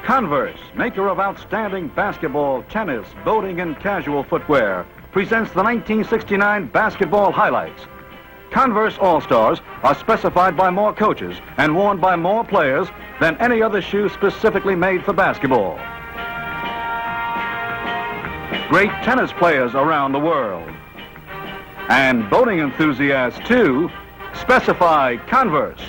Converse, maker of outstanding basketball, tennis, boating, and casual footwear, presents the 1969 basketball highlights. Converse All-Stars are specified by more coaches and worn by more players than any other shoe specifically made for basketball. Great tennis players around the world, and boating enthusiasts too, specify Converse.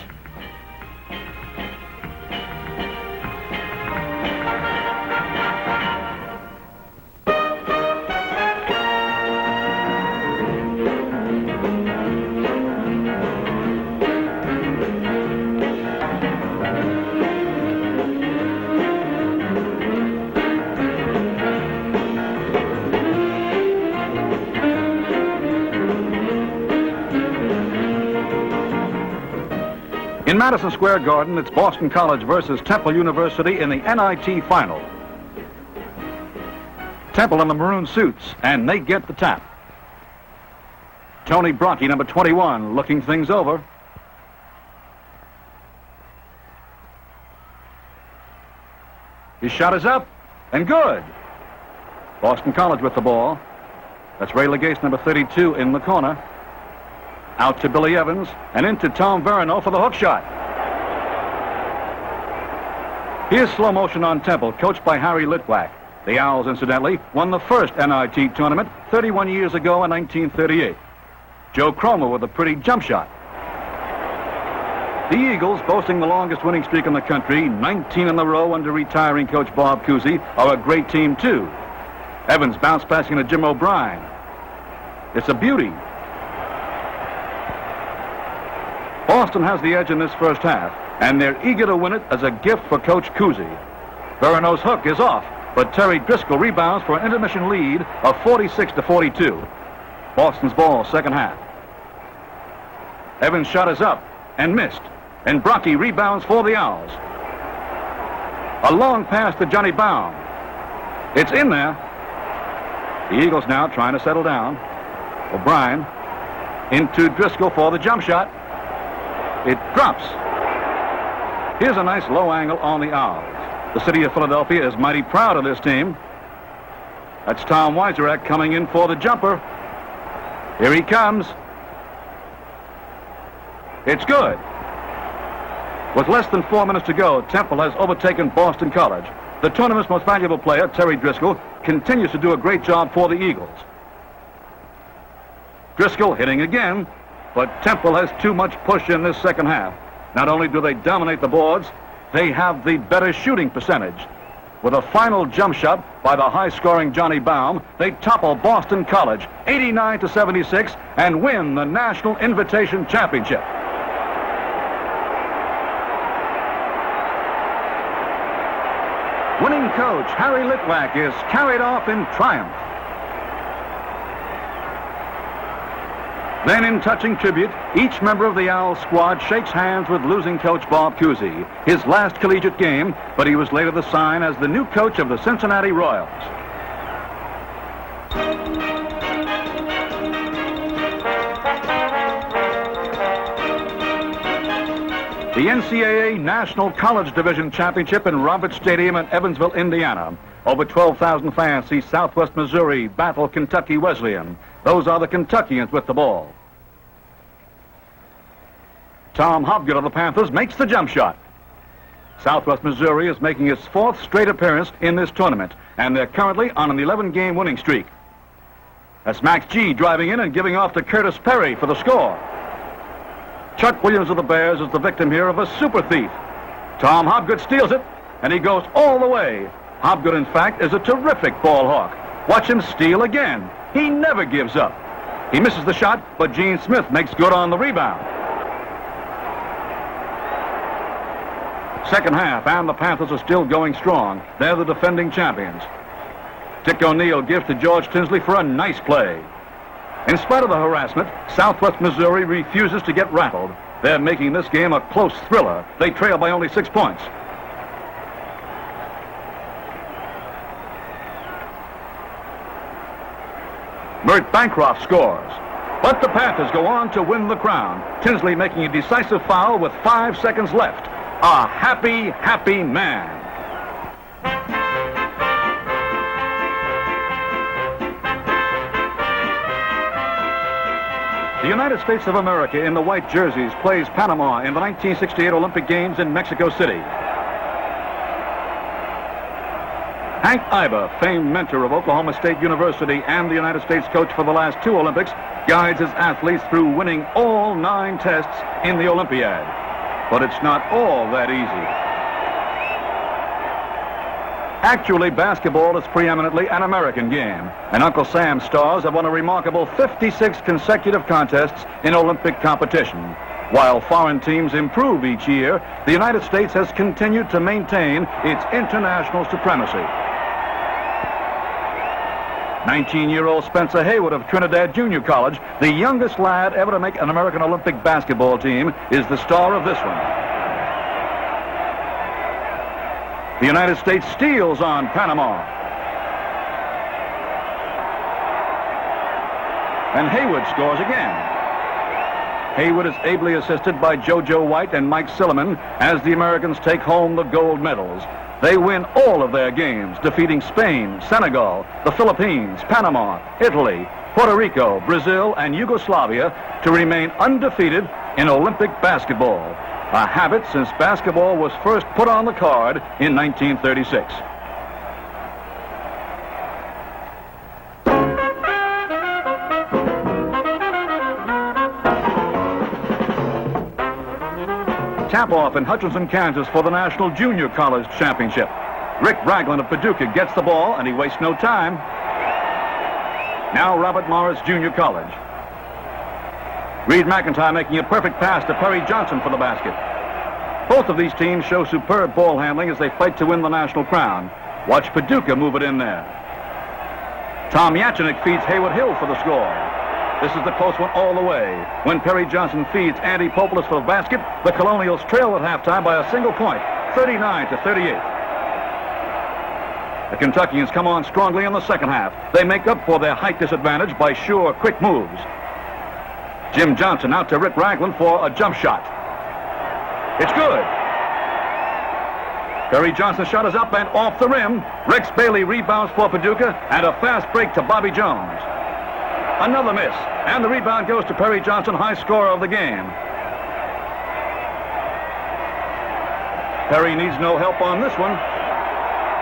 In Madison Square Garden, it's Boston College versus Temple University in the NIT Final. Temple in the maroon suits, and they get the tap. Tony Brocky, number 21, looking things over. His shot is up, and good. Boston College with the ball. That's Ray Legase, number 32, in the corner. Out to Billy Evans, and into Tom Verino for the hook shot. Here's slow motion on Temple, coached by Harry Litwack. The Owls, incidentally, won the first NIT tournament 31 years ago in 1938. Joe Cromer with a pretty jump shot. The Eagles, boasting the longest winning streak in the country, 19 in a row under retiring coach Bob Cousy, are a great team, too. Evans bounce passing to Jim O'Brien. It's a beauty. Boston has the edge in this first half, and they're eager to win it as a gift for Coach Cousy. Verino's hook is off, but Terry Driscoll rebounds for an intermission lead of 46-42. Boston's ball, second half. Evans' shot is up and missed, and Brocky rebounds for the Owls. A long pass to Johnny Baum. It's in there. The Eagles now trying to settle down. O'Brien into Driscoll for the jump shot. It drops. Here's a nice low angle on the Owls. The city of Philadelphia is mighty proud of this team. That's Tom Weiserak coming in for the jumper. Here he comes. It's good. With less than 4 minutes to go, Temple has overtaken Boston College. The tournament's most valuable player, Terry Driscoll, continues to do a great job for the Eagles. Driscoll hitting again. But Temple has too much push in this second half. Not only do they dominate the boards, they have the better shooting percentage. With a final jump shot by the high-scoring Johnny Baum, they topple Boston College 89-76 and win the National Invitation Championship. Winning coach Harry Litwack is carried off in triumph. Then, in touching tribute, each member of the Owls squad shakes hands with losing coach Bob Cousy, his last collegiate game, but he was later assigned as the new coach of the Cincinnati Royals. The NCAA National College Division Championship in Roberts Stadium in Evansville, Indiana. Over 12,000 fans see Southwest Missouri battle Kentucky Wesleyan. Those are the Kentuckians with the ball. Tom Hobgood of the Panthers makes the jump shot. Southwest Missouri is making its fourth straight appearance in this tournament, and they're currently on an 11-game winning streak. That's Max G driving in and giving off to Curtis Perry for the score. Chuck Williams of the Bears is the victim here of a super thief. Tom Hobgood steals it, and he goes all the way. Hobgood, in fact, is a terrific ball hawk. Watch him steal again. He never gives up. He misses the shot, but Gene Smith makes good on the rebound. Second half, and the Panthers are still going strong. They're the defending champions. Dick O'Neill gives to George Tinsley for a nice play. In spite of the harassment, Southwest Missouri refuses to get rattled. They're making this game a close thriller. They trail by only 6 points. Mert Bancroft scores. But the Panthers go on to win the crown. Tinsley making a decisive foul with 5 seconds left. A happy, happy man. The United States of America in the white jerseys plays Panama in the 1968 Olympic Games in Mexico City. Hank Iba, famed mentor of Oklahoma State University and the United States coach for the last 2 Olympics, guides his athletes through winning all 9 tests in the Olympiad. But it's not all that easy. Actually, basketball is preeminently an American game, and Uncle Sam's Stars have won a remarkable 56 consecutive contests in Olympic competition. While foreign teams improve each year, the United States has continued to maintain its international supremacy. 19-year-old Spencer Haywood of Trinidad Junior College, the youngest lad ever to make an American Olympic basketball team, is the star of this one. The United States steals on Panama. And Haywood scores again. Haywood is ably assisted by JoJo White and Mike Silliman as the Americans take home the gold medals. They win all of their games, defeating Spain, Senegal, the Philippines, Panama, Italy, Puerto Rico, Brazil, and Yugoslavia to remain undefeated in Olympic basketball, a habit since basketball was first put on the card in 1936. Tap-off in Hutchinson, Kansas for the National Junior College Championship. Rick Ragland of Paducah gets the ball, and he wastes no time. Now Robert Morris Junior College. Reed McIntyre making a perfect pass to Perry Johnson for the basket. Both of these teams show superb ball handling as they fight to win the national crown. Watch Paducah move it in there. Tom Yachinik feeds Haywood Hill for the score. This is the close one all the way. When Perry Johnson feeds Andy Populus for the basket, the Colonials trail at halftime by a single point, 39-38. The Kentuckians come on strongly in the second half. They make up for their height disadvantage by sure, quick moves. Jim Johnson out to Rick Ragland for a jump shot. It's good. Perry Johnson's shot is up and off the rim. Rex Bailey rebounds for Paducah, and a fast break to Bobby Jones. Another miss, and the rebound goes to Perry Johnson, high scorer of the game. Perry needs no help on this one.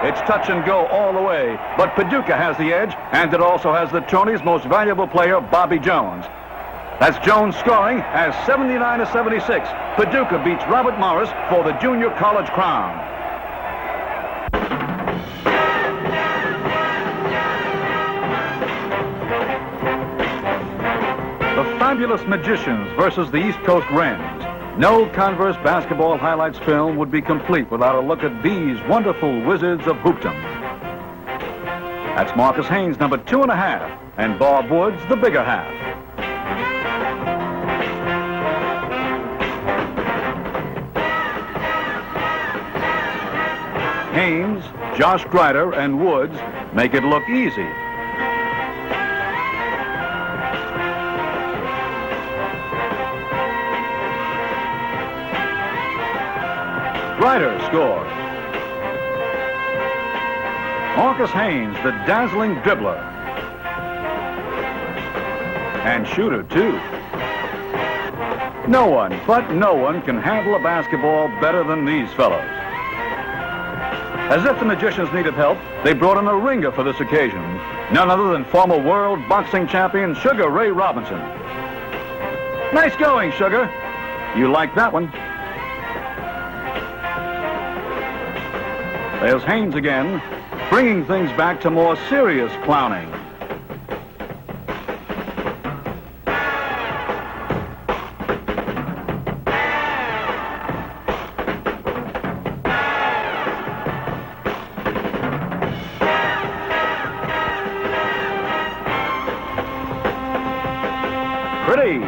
It's touch and go all the way, but Paducah has the edge, and it also has the tourney's most valuable player, Bobby Jones. That's Jones scoring as 79-76. Paducah beats Robert Morris for the junior college crown. The Fabulous Magicians versus the East Coast Wrens. No Converse basketball highlights film would be complete without a look at these wonderful wizards of hoopdom. That's Marcus Haynes, number 2.5, and Bob Woods, the bigger half. Haynes, Josh Grider, and Woods make it look easy. Grider scores. Marcus Haynes, the dazzling dribbler. And shooter, too. No one, but no one, can handle a basketball better than these fellows. As if the Magicians needed help, they brought in a ringer for this occasion. None other than former world boxing champion Sugar Ray Robinson. Nice going, Sugar. You like that one. There's Haynes again, bringing things back to more serious clowning. Pretty.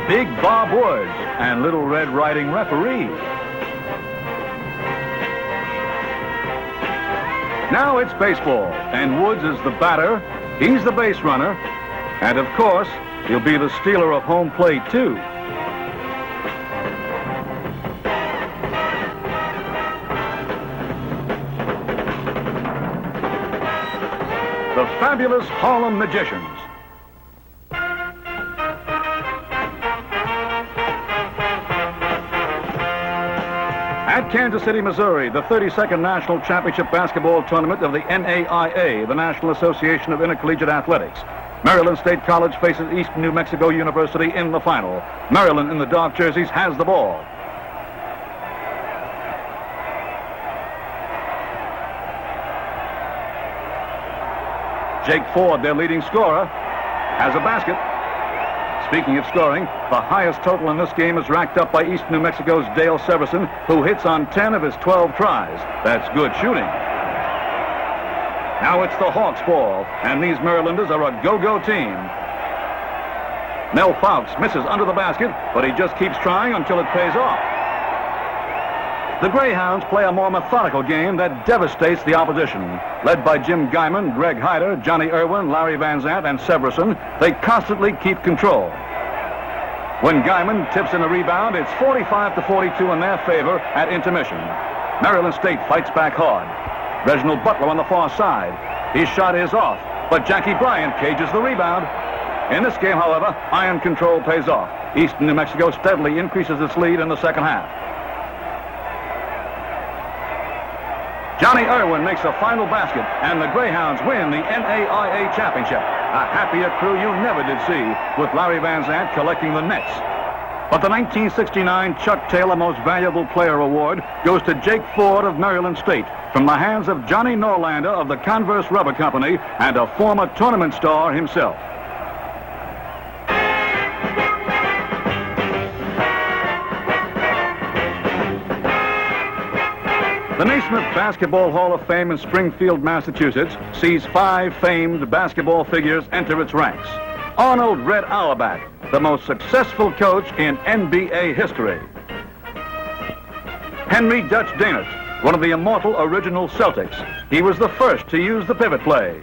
Big Bob Woods and Little Red Riding referee. Now it's baseball, and Woods is the batter, he's the base runner, and of course, he'll be the stealer of home plate, too. fabulous Harlem Magicians. At Kansas City, Missouri, the 32nd National Championship Basketball Tournament of the NAIA, the National Association of Intercollegiate Athletics. Maryland State College faces Eastern New Mexico University in the final. Maryland, in the dark jerseys, has the ball. Jake Ford, their leading scorer, has a basket. Speaking of scoring, the highest total in this game is racked up by East New Mexico's Dale Severson, who hits on 10 of his 12 tries. That's good shooting. Now it's the Hawks' ball, and these Marylanders are a go-go team. Mel Fowkes misses under the basket, but he just keeps trying until it pays off. The Greyhounds play a more methodical game that devastates the opposition. Led by Jim Guyman, Greg Hyder, Johnny Irwin, Larry Van Zant, and Severson, they constantly keep control. When Guyman tips in a rebound, it's 45-42 in their favor at intermission. Maryland State fights back hard. Reginald Butler on the far side. His shot is off, but Jackie Bryant cages the rebound. In this game, however, iron control pays off. Eastern New Mexico steadily increases its lead in the second half. Johnny Irwin makes a final basket, and the Greyhounds win the NAIA championship. A happier crew you never did see, with Larry Van Zant collecting the nets. But the 1969 Chuck Taylor Most Valuable Player Award goes to Jake Ford of Maryland State, from the hands of Johnny Norlander of the Converse Rubber Company and a former tournament star himself. The Naismith Basketball Hall of Fame in Springfield, Massachusetts, sees 5 famed basketball figures enter its ranks. Arnold Red Auerbach, the most successful coach in NBA history. Henry Dutch Dainert, one of the immortal original Celtics. He was the first to use the pivot play.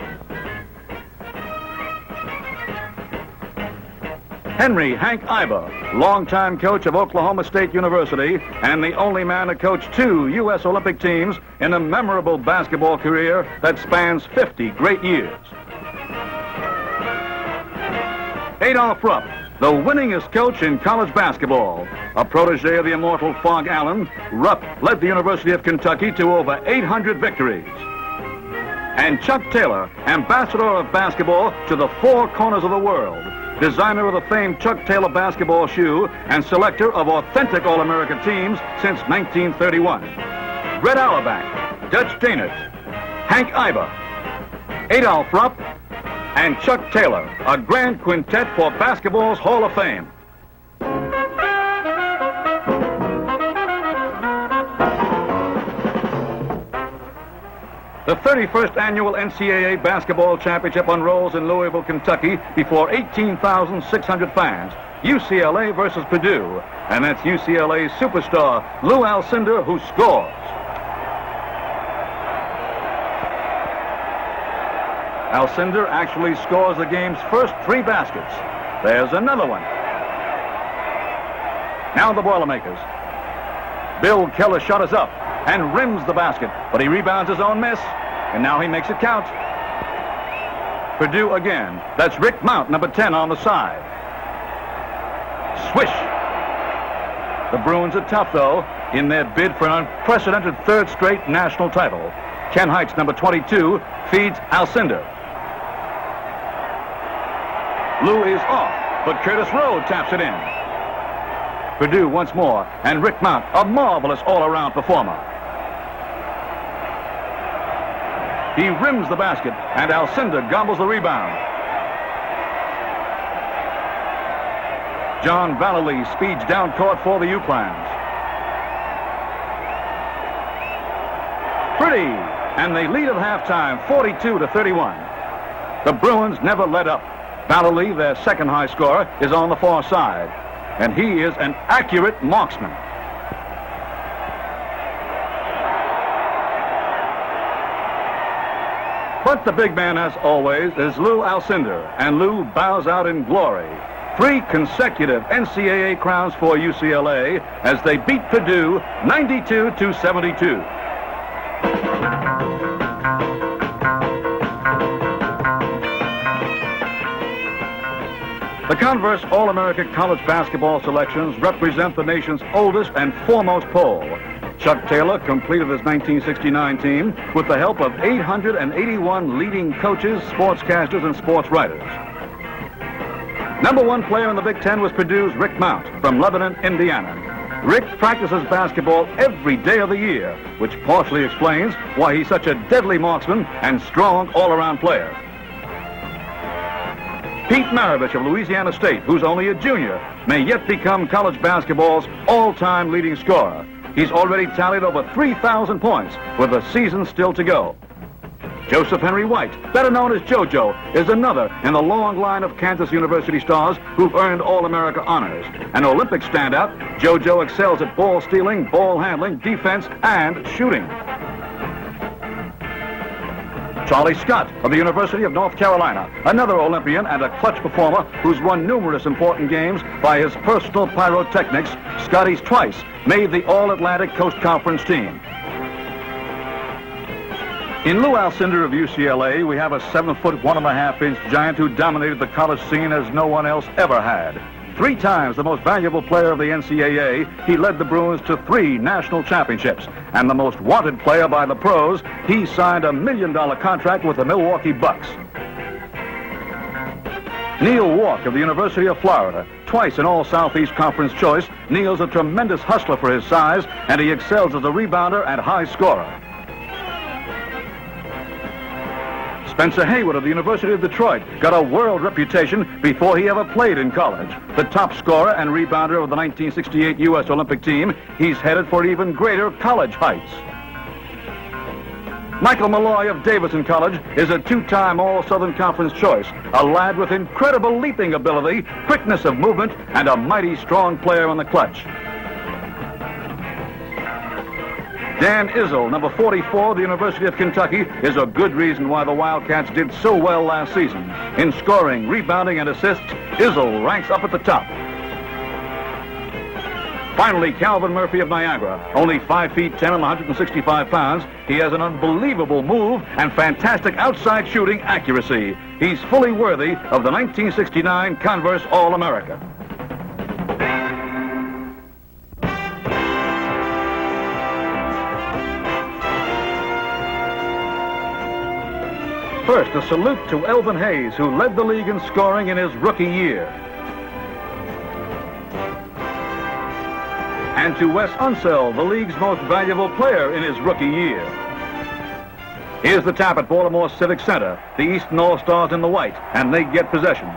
Henry Hank Iber, longtime coach of Oklahoma State University and the only man to coach 2 U.S. Olympic teams in a memorable basketball career that spans 50 great years. Adolph Rupp, the winningest coach in college basketball. A protege of the immortal Phog Allen, Rupp led the University of Kentucky to over 800 victories. And Chuck Taylor, ambassador of basketball to the 4 corners of the world, designer of the famed Chuck Taylor basketball shoe and selector of authentic All-American teams since 1931. Red Auerbach, Dutch Dainert, Hank Iber, Adolph Rupp, and Chuck Taylor, a grand quintet for basketball's Hall of Fame. The 31st Annual NCAA Basketball Championship unrolls in Louisville, Kentucky, before 18,600 fans. UCLA versus Purdue, and that's UCLA's superstar, Lou Alcindor, who scores. Alcindor actually scores the game's first 3 baskets. There's another one. Now the Boilermakers. Bill Keller's shot is up and rims the basket, but he rebounds his own miss, and now he makes it count. Purdue again. That's Rick Mount, number 10 on the side. Swish. The Bruins are tough, though, in their bid for an unprecedented 3rd straight national title. Ken Heights, number 22, feeds Alcindor. Lou is off, but Curtis Rowe taps it in. Purdue once more, and Rick Mount, a marvelous all-around performer. He rims the basket, and Alcindor gobbles the rebound. John Vallely speeds down court for the U-Plans. Pretty, and they lead at halftime, 42-31. The Bruins never let up. Vallely, their second high scorer, is on the far side, and he is an accurate marksman. But the big man, as always, is Lou Alcindor, and Lou bows out in glory. 3 consecutive NCAA crowns for UCLA as they beat Purdue 92-72. The Converse All-America College basketball selections represent the nation's oldest and foremost poll. Chuck Taylor completed his 1969 team with the help of 881 leading coaches, sportscasters, and sports writers. Number one player in the Big Ten was Purdue's Rick Mount from Lebanon, Indiana. Rick practices basketball every day of the year, which partially explains why he's such a deadly marksman and strong all-around player. Pete Maravich of Louisiana State, who's only a junior, may yet become college basketball's all-time leading scorer. He's already tallied over 3,000 points with a season still to go. Joseph Henry White, better known as JoJo, is another in the long line of Kansas University stars who've earned All-America honors. An Olympic standout, JoJo excels at ball stealing, ball handling, defense, and shooting. Charlie Scott of the University of North Carolina, another Olympian and a clutch performer who's won numerous important games by his personal pyrotechnics. Scotty's twice made the All-Atlantic Coast Conference team. In Lou Alcindor of UCLA, we have a 7-foot, 1.5-inch giant who dominated the college scene as no one else ever had. 3 times the most valuable player of the NCAA, he led the Bruins to 3 national championships. And the most wanted player by the pros, he signed a $1 million contract with the Milwaukee Bucks. Neil Walk of the University of Florida, twice an All-Southeast Conference choice, Neil's a tremendous hustler for his size, and he excels as a rebounder and high scorer. Spencer Haywood of the University of Detroit got a world reputation before he ever played in college. The top scorer and rebounder of the 1968 U.S. Olympic team, he's headed for even greater college heights. Michael Malloy of Davidson College is a 2-time All-Southern Conference choice, a lad with incredible leaping ability, quickness of movement, and a mighty strong player in the clutch. Dan Izzo, number 44 of the University of Kentucky, is a good reason why the Wildcats did so well last season. In scoring, rebounding, and assists, Izzo ranks up at the top. Finally, Calvin Murphy of Niagara, only 5 feet 10 and 165 pounds. He has an unbelievable move and fantastic outside shooting accuracy. He's fully worthy of the 1969 Converse All-America. First, a salute to Elvin Hayes, who led the league in scoring in his rookie year. And to Wes Unseld, the league's most valuable player in his rookie year. Here's the tap at Baltimore Civic Center. The Eastern All-Stars in the white, and they get possession.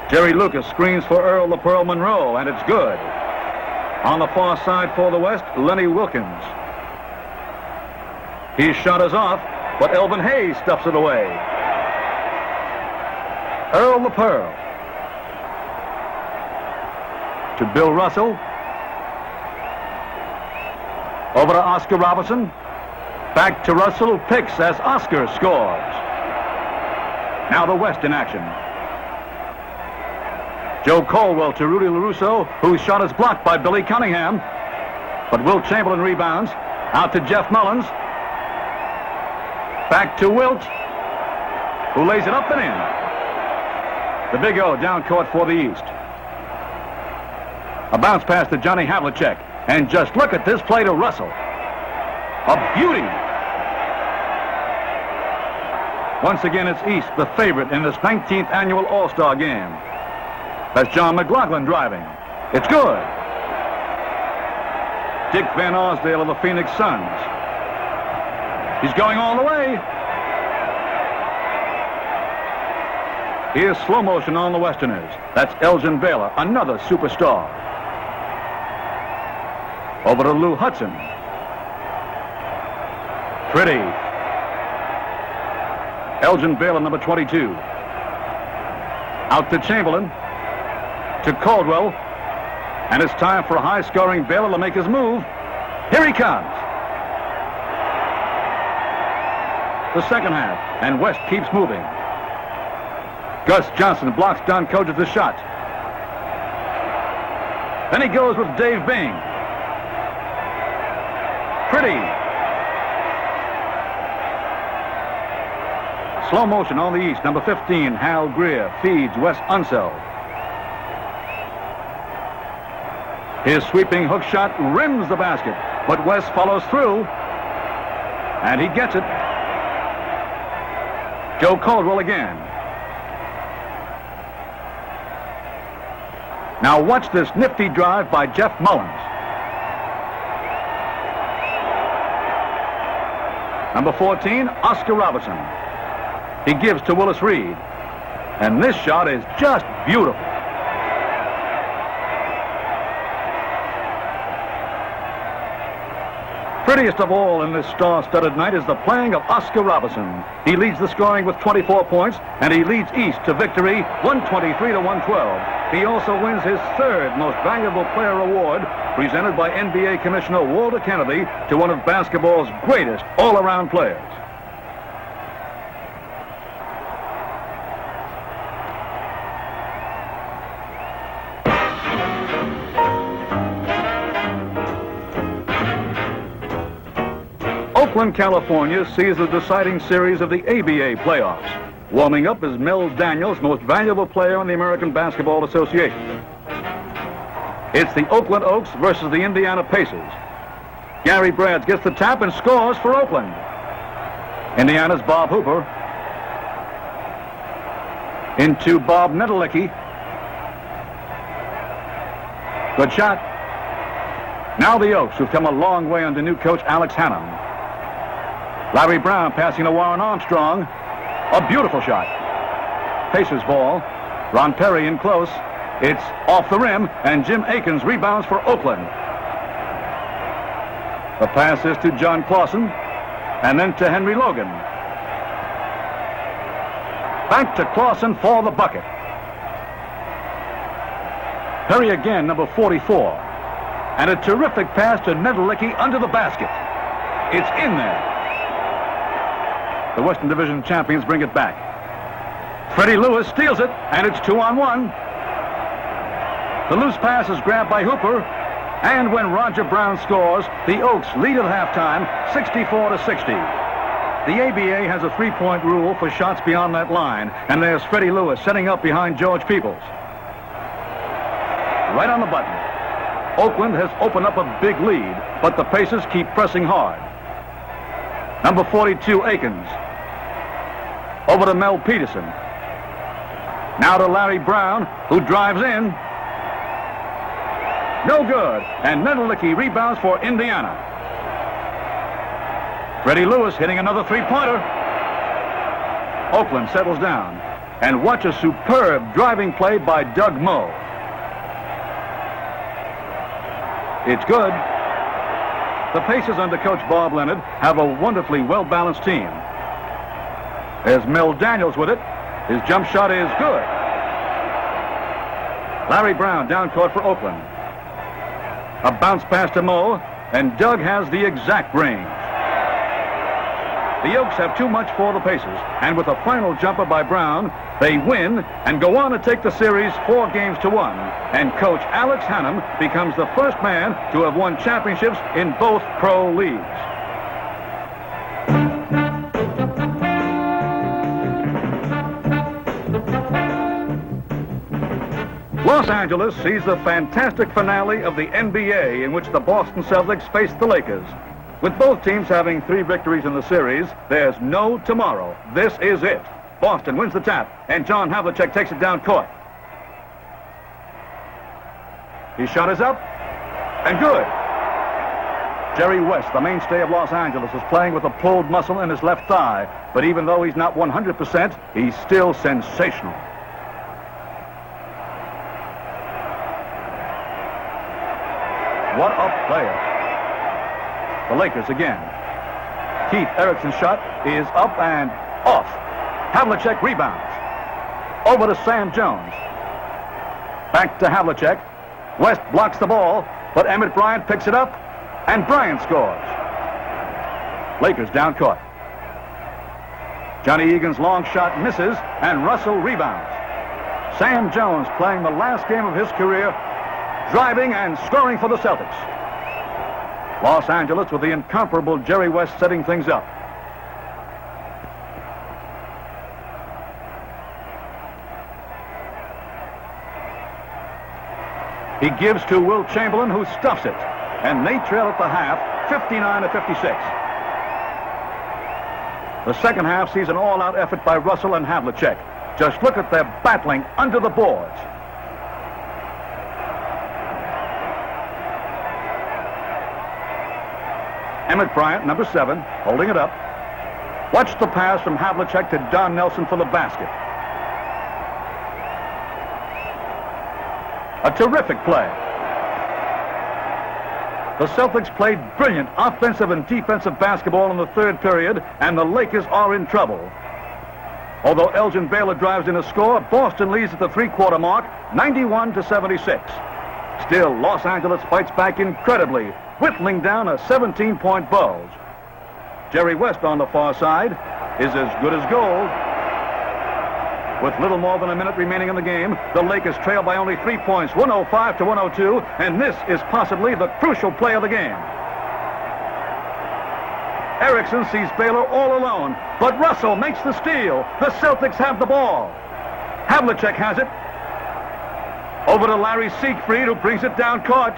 Jerry Lucas screens for Earl the Pearl Monroe, and it's good. On the far side for the West, Lenny Wilkins. His shot is off, but Elvin Hayes stuffs it away. Earl the Pearl. To Bill Russell. Over to Oscar Robertson. Back to Russell, who picks as Oscar scores. Now the West in action. Joe Caldwell to Rudy LaRusso, whose shot is blocked by Billy Cunningham. But Wilt Chamberlain rebounds. Out to Jeff Mullins. Back to Wilt, who lays it up and in. The Big O down court for the East. A bounce pass to Johnny Havlicek. And just look at this play to Russell. A beauty. Once again, it's East, the favorite in this 19th annual All-Star game. That's John McLaughlin driving. It's good. Dick Van Arsdale of the Phoenix Suns. He's going all the way. Here's slow motion on the Westerners. That's Elgin Baylor, another superstar. Over to Lou Hudson. Pretty. Elgin Baylor, number 22. Out to Chamberlain. To Caldwell. And it's time for a high-scoring Baylor to make his move. Here he comes. The second half, and West keeps moving. Gus Johnson blocks Don Kojic' shot. Then he goes with Dave Bing. Pretty. Slow motion on the east. Number 15, Hal Greer, feeds Wes Unseld. His sweeping hook shot rims the basket, but Wes follows through, and he gets it. Joe Caldwell again. Now watch this nifty drive by Jeff Mullins. Number 14, Oscar Robertson. He gives to Willis Reed. And this shot is just beautiful. Prettiest of all in this star-studded night is the playing of Oscar Robertson. He leads the scoring with 24 points, and he leads East to victory 123-112. He also wins his third Most Valuable Player award, presented by NBA Commissioner Walter Kennedy to one of basketball's greatest all-around players. Oakland, California sees the deciding series of the ABA playoffs. Warming up is Mel Daniels, Most Valuable Player in the American Basketball Association. It's the Oakland Oaks versus the Indiana Pacers. Gary Brads gets the tap and scores for Oakland. Indiana's Bob Hooper. Into Bob Nedelicki. Good shot. Now the Oaks, who've come a long way under new coach Alex Hannum. Larry Brown passing to Warren Armstrong. A beautiful shot. Pacers ball. Ron Perry in close. It's off the rim, and Jim Akins rebounds for Oakland. The pass is to John Clausen, and then to Henry Logan. Back to Clausen for the bucket. Perry again, number 44. And a terrific pass to Nedelicki under the basket. It's in there. The Western Division champions bring it back. Freddie Lewis steals it, and it's 2-on-1. The loose pass is grabbed by Hooper, and when Roger Brown scores, the Oaks lead at halftime, 64-60. The ABA has a three-point rule for shots beyond that line, and there's Freddie Lewis setting up behind George Peebles. Right on the button. Oakland has opened up a big lead, but the Pacers keep pressing hard. Number 42, Akins. Over to Mel Peterson. Now to Larry Brown, who drives in. No good, and Nedelicki rebounds for Indiana. Freddie Lewis hitting another three-pointer. Oakland settles down, and watch a superb driving play by Doug Moe. It's good. The Pacers under coach Bob Leonard have a wonderfully well-balanced team. There's Mel Daniels with it. His jump shot is good. Larry Brown down court for Oakland. A bounce pass to Moe, and Doug has the exact range. The Oaks have too much for the Pacers, and with a final jumper by Brown, they win and go on to take the series 4-1. And coach Alex Hannum becomes the first man to have won championships in both pro leagues. Los Angeles sees the fantastic finale of the NBA, in which the Boston Celtics face the Lakers. With both teams having 3 victories in the series, there's no tomorrow. This is it. Boston wins the tap, and John Havlicek takes it down court. His shot is up, and good. Jerry West, the mainstay of Los Angeles, is playing with a pulled muscle in his left thigh, but even though he's not 100%, he's still sensational. What a player. The Lakers again. Keith Erickson's shot is up and off. Havlicek rebounds. Over to Sam Jones. Back to Havlicek. West blocks the ball, but Emmett Bryant picks it up, and Bryant scores. Lakers down court. Johnny Egan's long shot misses, and Russell rebounds. Sam Jones playing the last game of his career, driving and scoring for the Celtics. Los Angeles with the incomparable Jerry West setting things up. He gives to Will Chamberlain, who stuffs it. And they trail at the half, 59-56. The second half sees an all-out effort by Russell and Havlicek. Just look at their battling under the boards. Emmett Bryant, number 7, holding it up. Watch the pass from Havlicek to Don Nelson for the basket. A terrific play. The Celtics played brilliant offensive and defensive basketball in the third period, and the Lakers are in trouble. Although Elgin Baylor drives in a score, Boston leads at the three-quarter mark, 91-76. Still, Los Angeles fights back incredibly, whittling down a 17-point bulge. Jerry West on the far side is as good as gold. With little more than a minute remaining in the game, the Lakers trail by only 3 points, 105-102, and this is possibly the crucial play of the game. Erickson sees Baylor all alone, but Russell makes the steal. The Celtics have the ball. Havlicek has it. Over to Larry Siegfried, who brings it down court.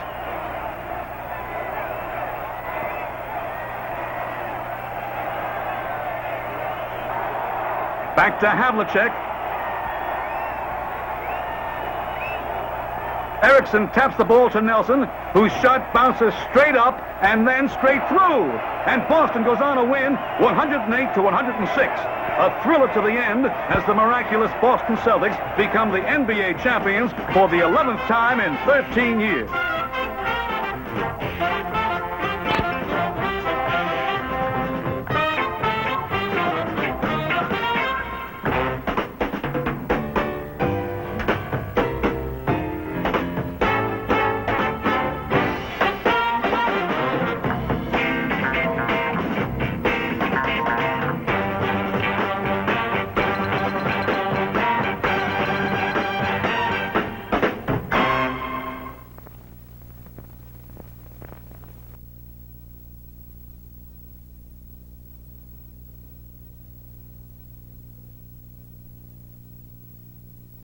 Back to Havlicek. Erickson taps the ball to Nelson, whose shot bounces straight up and then straight through. And Boston goes on to win 108-106. A thriller to the end as the miraculous Boston Celtics become the NBA champions for the 11th time in 13 years.